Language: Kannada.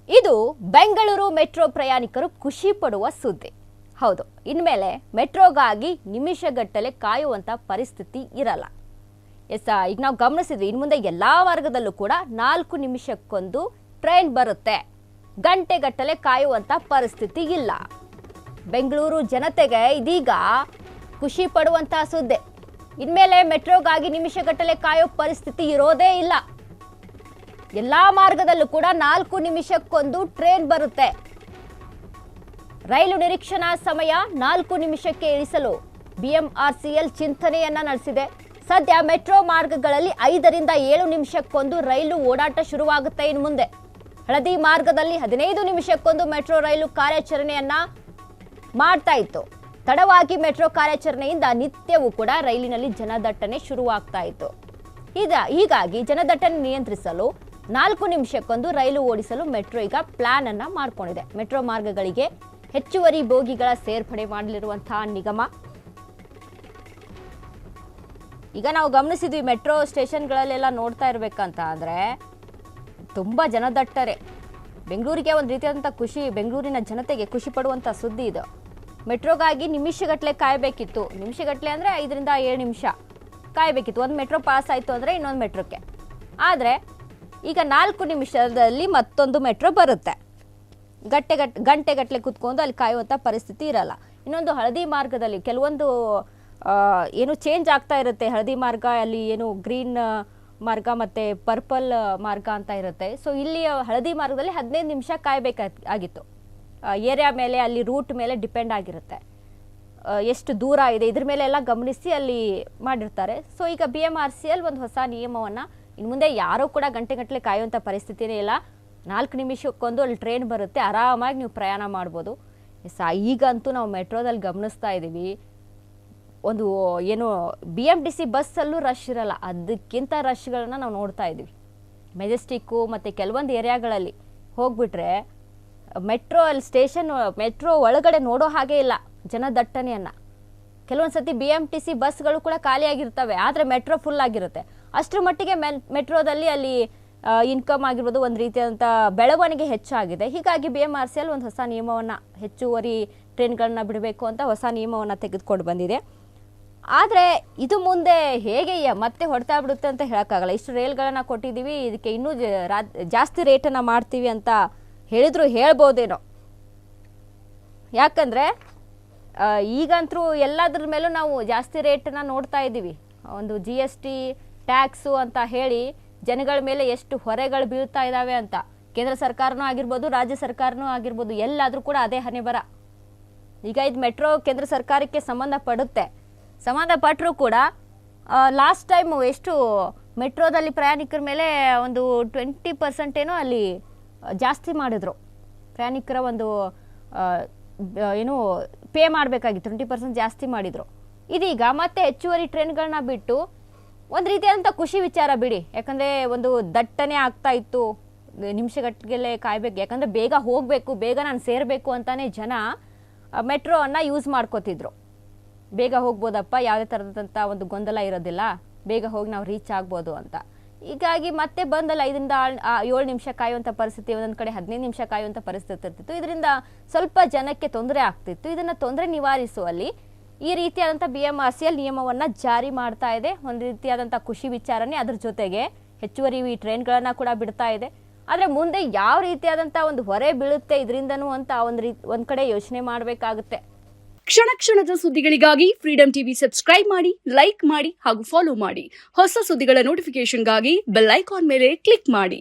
ಇದು ಬೆಂಗಳೂರು ಮೆಟ್ರೋ ಪ್ರಯಾಣಿಕರು ಖುಷಿ ಪಡುವ ಸುದ್ದಿ. ಹೌದು, ಇನ್ಮೇಲೆ ಮೆಟ್ರೋಗಾಗಿ ನಿಮಿಷಗಟ್ಟಲೆ ಕಾಯುವಂತ ಪರಿಸ್ಥಿತಿ ಇರಲ್ಲ. ಈಗ ನಾವು ಗಮನಿಸಿದ್ವಿ, ಇನ್ನು ಮುಂದೆ ಎಲ್ಲಾ ಮಾರ್ಗದಲ್ಲೂ ಕೂಡ 4 ನಿಮಿಷಕ್ಕೊಂದು ಟ್ರೈನ್ ಬರುತ್ತೆ. ಗಂಟೆಗಟ್ಟಲೆ ಕಾಯುವಂತ ಪರಿಸ್ಥಿತಿ ಇಲ್ಲ. ಬೆಂಗಳೂರು ಜನತೆಗೆ ಇದೀಗ ಖುಷಿ ಪಡುವಂತ ಸುದ್ದಿ. ಇನ್ಮೇಲೆ ಮೆಟ್ರೋಗಾಗಿ ನಿಮಿಷಗಟ್ಟಲೆ ಕಾಯೋ ಪರಿಸ್ಥಿತಿ ಇರೋದೇ ಇಲ್ಲ. ಎಲ್ಲಾ ಮಾರ್ಗದಲ್ಲೂ ಕೂಡ 4 ನಿಮಿಷಕ್ಕೊಂದು ಟ್ರೈನ್ ಬರುತ್ತೆ. ರೈಲು ನಿರೀಕ್ಷಣಾ ಸಮಯ 4 ನಿಮಿಷಕ್ಕೆ ಇಳಿಸಲು ಬಿಎಂಆರ್ಸಿಎಲ್ ಚಿಂತನೆಯನ್ನ ನಡೆಸಿದೆ. ಸದ್ಯ ಮೆಟ್ರೋ ಮಾರ್ಗಗಳಲ್ಲಿ 5 ರಿಂದ 7 ನಿಮಿಷಕ್ಕೊಂದು ರೈಲು ಓಡಾಟ ಶುರುವಾಗುತ್ತೆ. ಇನ್ನು ಮುಂದೆ ಹಳದಿ ಮಾರ್ಗದಲ್ಲಿ 15 ನಿಮಿಷಕ್ಕೊಂದು ಮೆಟ್ರೋ ರೈಲು ಕಾರ್ಯಾಚರಣೆಯನ್ನ ಮಾಡ್ತಾ ಇತ್ತು. ತಡವಾಗಿ ಮೆಟ್ರೋ ಕಾರ್ಯಾಚರಣೆಯಿಂದ ನಿತ್ಯವೂ ಕೂಡ ರೈಲಿನಲ್ಲಿ ಜನದಟ್ಟಣೆ ಶುರುವಾಗ್ತಾ ಇತ್ತು. ಹೀಗಾಗಿ ಜನದಟ್ಟಣೆ ನಿಯಂತ್ರಿಸಲು 4 ನಿಮಿಷಕ್ಕೊಂದು ರೈಲು ಓಡಿಸಲು ಮೆಟ್ರೋ ಈಗ ಪ್ಲಾನ್ ಅನ್ನ ಮಾಡ್ಕೊಂಡಿದೆ. ಮೆಟ್ರೋ ಮಾರ್ಗಗಳಿಗೆ ಹೆಚ್ಚುವರಿ ಬೋಗಿಗಳ ಸೇರ್ಪಡೆ ಮಾಡಲಿರುವಂತಹ ನಿಗಮ. ಈಗ ನಾವು ಗಮನಿಸಿದ್ವಿ, ಮೆಟ್ರೋ ಸ್ಟೇಷನ್ಗಳಲ್ಲೆಲ್ಲ ನೋಡ್ತಾ ಇರಬೇಕಂತ ಅಂದ್ರೆ ತುಂಬಾ ಜನದಟ್ಟರೆ. ಬೆಂಗಳೂರಿಗೆ ಒಂದು ರೀತಿಯಾದಂಥ ಖುಷಿ, ಬೆಂಗಳೂರಿನ ಜನತೆಗೆ ಖುಷಿ ಪಡುವಂಥ ಸುದ್ದಿ ಇದು. ಮೆಟ್ರೋಗಾಗಿ ನಿಮಿಷಗಟ್ಟಲೆ ಕಾಯಬೇಕಿತ್ತು. ನಿಮಿಷಗಟ್ಟಲೆ ಅಂದರೆ 5 ರಿಂದ 7 ನಿಮಿಷ ಕಾಯಬೇಕಿತ್ತು. ಒಂದು ಮೆಟ್ರೋ ಪಾಸ್ ಆಯಿತು ಅಂದರೆ ಇನ್ನೊಂದು ಮೆಟ್ರೋಕ್ಕೆ. ಆದರೆ ಈಗ 4 ನಿಮಿಷದಲ್ಲಿ ಮತ್ತೊಂದು ಮೆಟ್ರೋ ಬರುತ್ತೆ. ಗಂಟೆಗಟ್ಟಲೆ ಕುತ್ಕೊಂಡು ಅಲ್ಲಿ ಕಾಯುವಂಥ ಪರಿಸ್ಥಿತಿ ಇರಲ್ಲ. ಇನ್ನೊಂದು ಹಳದಿ ಮಾರ್ಗದಲ್ಲಿ ಕೆಲವೊಂದು ಏನು ಚೇಂಜ್ ಆಗ್ತಾ ಇರುತ್ತೆ. ಹಳದಿ ಮಾರ್ಗ ಅಲ್ಲಿ ಏನು ಗ್ರೀನ್ ಮಾರ್ಗ ಮತ್ತು ಪರ್ಪಲ್ ಮಾರ್ಗ ಅಂತ ಇರುತ್ತೆ. ಸೊ ಇಲ್ಲಿ ಹಳದಿ ಮಾರ್ಗದಲ್ಲಿ 15 ನಿಮಿಷ ಕಾಯಬೇಕಾಗಿತ್ತು. ಏರಿಯಾ ಮೇಲೆ, ಅಲ್ಲಿ ರೂಟ್ ಮೇಲೆ ಡಿಪೆಂಡ್ ಆಗಿರುತ್ತೆ, ಎಷ್ಟು ದೂರ ಇದೆ ಇದ್ರ ಮೇಲೆ ಎಲ್ಲ ಗಮನಿಸಿ ಅಲ್ಲಿ ಮಾಡಿರ್ತಾರೆ. ಸೊ ಈಗ ಬಿಎಂಆರ್ಸಿಎಲ್ ಒಂದು ಹೊಸ ನಿಯಮವನ್ನು, ಇನ್ನು ಮುಂದೆ ಯಾರೂ ಕೂಡ ಗಂಟೆಗಟ್ಟಲೆ ಕಾಯುವಂಥ ಪರಿಸ್ಥಿತಿನೇ ಇಲ್ಲ. 4 ನಿಮಿಷಕ್ಕೊಂದು ಅಲ್ಲಿ ಟ್ರೈನ್ ಬರುತ್ತೆ, ಆರಾಮಾಗಿ ನೀವು ಪ್ರಯಾಣ ಮಾಡ್ಬೋದು. ಈಗಂತೂ ನಾವು ಮೆಟ್ರೋದಲ್ಲಿ ಗಮನಿಸ್ತಾ ಇದ್ದೀವಿ, ಒಂದು ಏನು BMTC ಬಸ್ಸಲ್ಲೂ ರಶ್ ಇರಲ್ಲ, ಅದಕ್ಕಿಂತ ರಶ್ಗಳನ್ನ ನಾವು ನೋಡ್ತಾ ಇದ್ದೀವಿ. ಮೆಜೆಸ್ಟಿಕ್ಕು ಮತ್ತು ಕೆಲವೊಂದು ಏರಿಯಾಗಳಲ್ಲಿ ಹೋಗ್ಬಿಟ್ರೆ ಮೆಟ್ರೋ ಅಲ್ಲಿ ಸ್ಟೇಷನ್ ಮೆಟ್ರೋ ಒಳಗಡೆ ನೋಡೋ ಹಾಗೆ ಇಲ್ಲ ಜನದಟ್ಟಣೆಯನ್ನು. ಕೆಲವೊಂದು ಸತಿ BMTC ಬಸ್ಗಳು ಕೂಡ ಖಾಲಿಯಾಗಿರ್ತವೆ, ಆದರೆ ಮೆಟ್ರೋ ಫುಲ್ ಆಗಿರುತ್ತೆ. ಅಷ್ಟರ ಮಟ್ಟಿಗೆ ಮೆಟ್ರೋದಲ್ಲಿ ಅಲ್ಲಿ ಇನ್ಕಮ್ ಆಗಿರ್ಬೋದು, ಒಂದು ರೀತಿಯಾದಂಥ ಬೆಳವಣಿಗೆ ಹೆಚ್ಚಾಗಿದೆ. ಹೀಗಾಗಿ BMRCL ಒಂದು ಹೊಸ ನಿಯಮವನ್ನು, ಹೆಚ್ಚುವರಿ ಟ್ರೈನ್ಗಳನ್ನ ಬಿಡಬೇಕು ಅಂತ ಹೊಸ ನಿಯಮವನ್ನು ತೆಗೆದುಕೊಂಡು ಬಂದಿದೆ. ಆದರೆ ಇದು ಮುಂದೆ ಹೇಗೆ ಮತ್ತೆ ಹೊಡ್ತಾ ಬಿಡುತ್ತೆ ಅಂತ ಹೇಳೋಕ್ಕಾಗಲ್ಲ. ಇಷ್ಟು ರೈಲ್ಗಳನ್ನು ಕೊಟ್ಟಿದ್ದೀವಿ, ಇದಕ್ಕೆ ಇನ್ನೂ ಜಾಸ್ತಿ ರೇಟನ್ನು ಮಾಡ್ತೀವಿ ಅಂತ ಹೇಳಿದ್ರು ಹೇಳ್ಬೋದೇನೋ. ಯಾಕಂದರೆ ಈಗಂತರೂ ಎಲ್ಲದ್ರ ಮೇಲೂ ನಾವು ಜಾಸ್ತಿ ರೇಟನ್ನು ನೋಡ್ತಾ ಇದ್ದೀವಿ. ಒಂದು GST ಟ್ಯಾಕ್ಸು ಅಂತ ಹೇಳಿ ಜನಗಳ ಮೇಲೆ ಎಷ್ಟು ಹೊರೆಗಳು ಬೀಳ್ತಾ ಇದ್ದಾವೆ ಅಂತ. ಕೇಂದ್ರ ಸರ್ಕಾರನೂ ಆಗಿರ್ಬೋದು, ರಾಜ್ಯ ಸರ್ಕಾರನೂ ಆಗಿರ್ಬೋದು, ಎಲ್ಲಾದರೂ ಕೂಡ ಅದೇ ಹಣೆಬರ. ಈಗ ಇದು ಮೆಟ್ರೋ ಕೇಂದ್ರ ಸರ್ಕಾರಕ್ಕೆ ಸಂಬಂಧಪಟ್ಟರೂ ಕೂಡ ಲಾಸ್ಟ್ ಟೈಮು ಎಷ್ಟು ಮೆಟ್ರೋದಲ್ಲಿ ಪ್ರಯಾಣಿಕರ ಮೇಲೆ ಒಂದು 20% ಏನೋ ಅಲ್ಲಿ ಜಾಸ್ತಿ ಮಾಡಿದ್ರು. ಪ್ರಯಾಣಿಕರ ಒಂದು ಏನು ಪೇ ಮಾಡಬೇಕಾಗಿತ್ತು, 20% ಜಾಸ್ತಿ ಮಾಡಿದರು. ಇದೀಗ ಮತ್ತೆ ಹೆಚ್ಚುವರಿ ಟ್ರೈನ್ಗಳನ್ನ ಬಿಟ್ಟು ಒಂದು ರೀತಿಯಾದಂಥ ಖುಷಿ ವಿಚಾರ ಬಿಡಿ. ಯಾಕಂದರೆ ಒಂದು ದಟ್ಟಣೆ ಆಗ್ತಾ ಇತ್ತು, ನಿಮಿಷಗಟ್ಟಲೆ ಕಾಯಬೇಕು, ಯಾಕಂದರೆ ಬೇಗ ಹೋಗಬೇಕು, ಬೇಗ ನಾನು ಸೇರಬೇಕು ಅಂತಲೇ ಜನ ಮೆಟ್ರೋವನ್ನು ಯೂಸ್ ಮಾಡ್ಕೋತಿದ್ರು. ಬೇಗ ಹೋಗ್ಬೋದಪ್ಪ, ಯಾವುದೇ ಥರದಂಥ ಒಂದು ಗೊಂದಲ ಇರೋದಿಲ್ಲ, ಬೇಗ ಹೋಗಿ ನಾವು ರೀಚ್ ಆಗ್ಬೋದು ಅಂತ. ಹೀಗಾಗಿ ಮತ್ತೆ ಬಂದಲ್ಲಿ 5 ರಿಂದ 7 ನಿಮಿಷ ಕಾಯುವಂಥ ಪರಿಸ್ಥಿತಿ, ಒಂದೊಂದು ಕಡೆ 15 ನಿಮಿಷ ಕಾಯುವಂಥ ಪರಿಸ್ಥಿತಿ ಇರ್ತಿತ್ತು. ಇದರಿಂದ ಸ್ವಲ್ಪ ಜನಕ್ಕೆ ತೊಂದರೆ ಆಗ್ತಿತ್ತು. ಇದನ್ನು ತೊಂದರೆ ನಿವಾರಿಸುವಲ್ಲಿ ಈ ರೀತಿಯಾದಂಥ BMRCL ನಿಯಮವನ್ನು ಜಾರಿ ಮಾಡ್ತಾ ಇದೆ. ಒಂದು ರೀತಿಯಾದಂಥ ಖುಷಿ ವಿಚಾರನೇ. ಅದ್ರ ಜೊತೆಗೆ ಹೆಚ್ಚುವರಿ ಟ್ರೈನ್ಗಳನ್ನು ಕೂಡ ಬಿಡ್ತಾ ಇದೆ. ಆದರೆ ಮುಂದೆ ಯಾವ ರೀತಿಯಾದಂಥ ಒಂದು ಹೊರೆ ಬೀಳುತ್ತೆ ಇದರಿಂದನೂ ಅಂತ ಒಂದು ಕಡೆ ಯೋಚನೆ ಮಾಡಬೇಕಾಗುತ್ತೆ. ಕ್ಷಣ ಕ್ಷಣದ ಸುದ್ದಿಗಳಿಗಾಗಿ ಫ್ರೀಡಂ ಟಿವಿ ಸಬ್ಸ್ಕ್ರೈಬ್ ಮಾಡಿ, ಲೈಕ್ ಮಾಡಿ ಹಾಗೂ ಫಾಲೋ ಮಾಡಿ. ಹೊಸ ಸುದ್ದಿಗಳ ನೋಟಿಫಿಕೇಶನ್ಗಾಗಿ ಬೆಲ್ ಐಕಾನ್ ಮೇಲೆ ಕ್ಲಿಕ್ ಮಾಡಿ.